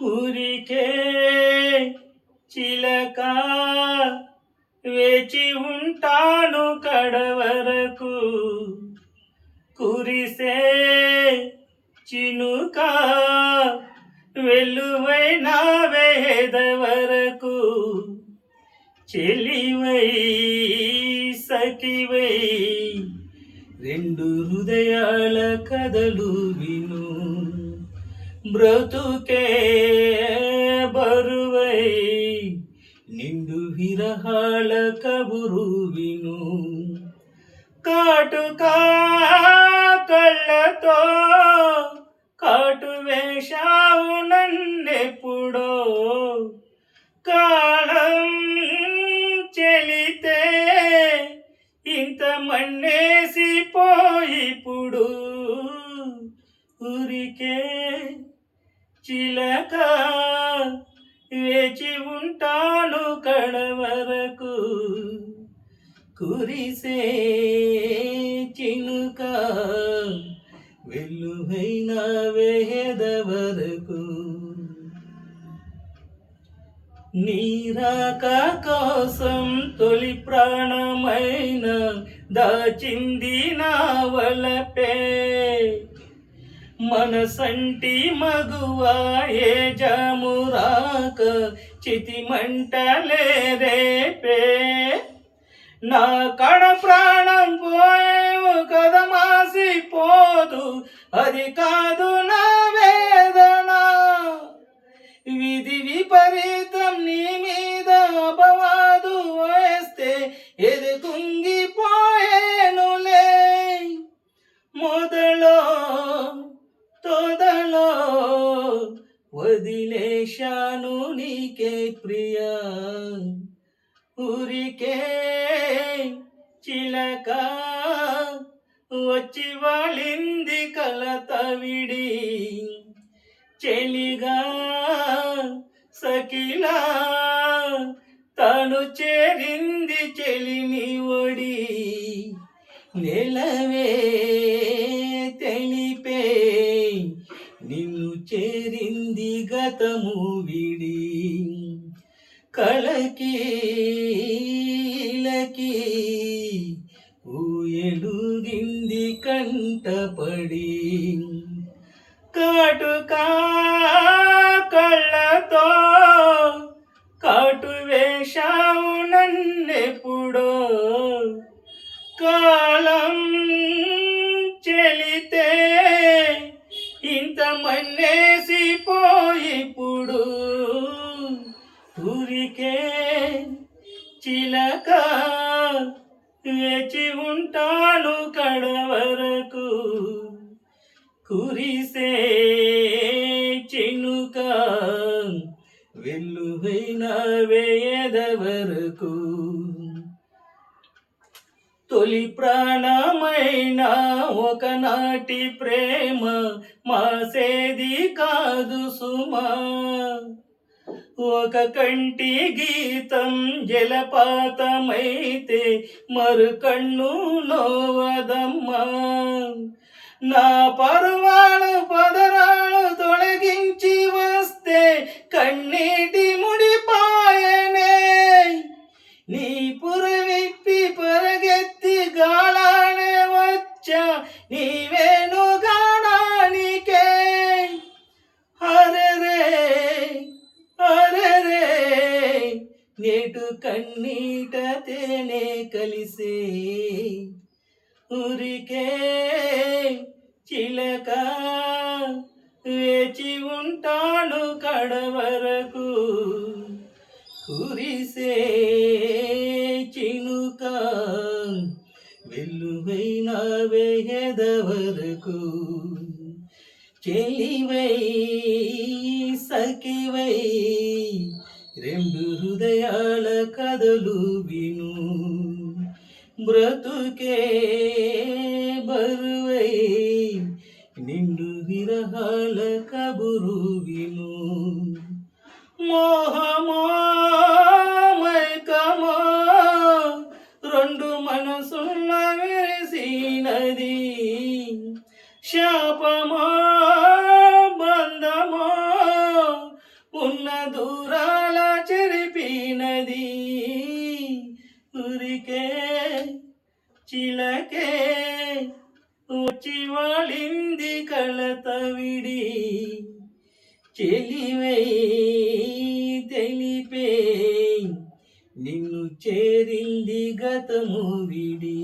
ఊరికే చిలక వేచి ఉంటాను కడవరకు కురిసే చినుక వెలువైన వేద వరకు చెలివై సఖివై రెండు హృదయాల కథలు విను బ్రతుకే బరువై నిండు విరహాల కబురు విను కాటుకా కళ్ళతో కాటు వేశావు నన్నెప్పుడో కాలం చెలితే ఇంత మన్నేసిపోయిప్పుడు ఊరికే చిలక వేచి ఉంటాను కడవరకు కురిసే చినుక వెలువైన వేద వరకు నీరాక కోసం తొలి ప్రాణమైన దాచింది నా వలపే మనసంటి మగువా ఏ జామురాక చితిమంటలే రేపే నా కడ ప్రాణం పోయేవు కదా మాసిపోదు అది కాదు నా వేదన విధి విపరీతం నీ మీద అపవాదు వేస్తే ఎది కుంగిపోయేనులే మొదలో తొదలో వదిలేశాను నీకే ప్రియా ఊరికే చిలక వచ్చి వాలింది కలత విడి చెలిగా సఖిలా తను చేరింది చెలిని ఒడి నెలవే తెలిపే నిన్ను చేరింది గతము విడి కళకి ఊయలుగింది కంటపడి కాటుకా కళ్ళతో కాటు వేశావు నన్నెప్పుడో కాలం చెలితే ఇంత మన్నేసిపోయిప్పుడు ఊరికే చిలక వేచి ఉంటాను కడవరకు కురిసే చినుక వెలువైన వేద వరకు తొలి ప్రాణమైన ఒకనాటి ప్రేమ మాసేది కాదు సుమా ఒక కంటి గీతం జలపాతమైతే మరు కన్ను నోవదమ్మా నా పర్వాలు పదరాలు తొలగించి వస్తే కన్నీటి ముడిపాయనే నీ పురవిప్పి పరగెత్తి గాలానే వచ్చా నీవేను గానానికే హరరే హరరే నేటు కన్నీట తేనే కలిసే ఊరికే చిలక వేచి ఉంటాను కడవరకు కురిసే చినుక వెలువైన వేద వరకు చెలివై సఖివై రెండు హృదయాల కథలు విను బ్రతుకే బరువై నిండు విరహాల కబురు విను మోహమో మైకమో రెండు మనసున్న విరిసినది శాపమో బంధమో చిలకే వచ్చి వాలింది కలత విడి చెలివై తెలిపే నిన్ను చేరింది గతము విడి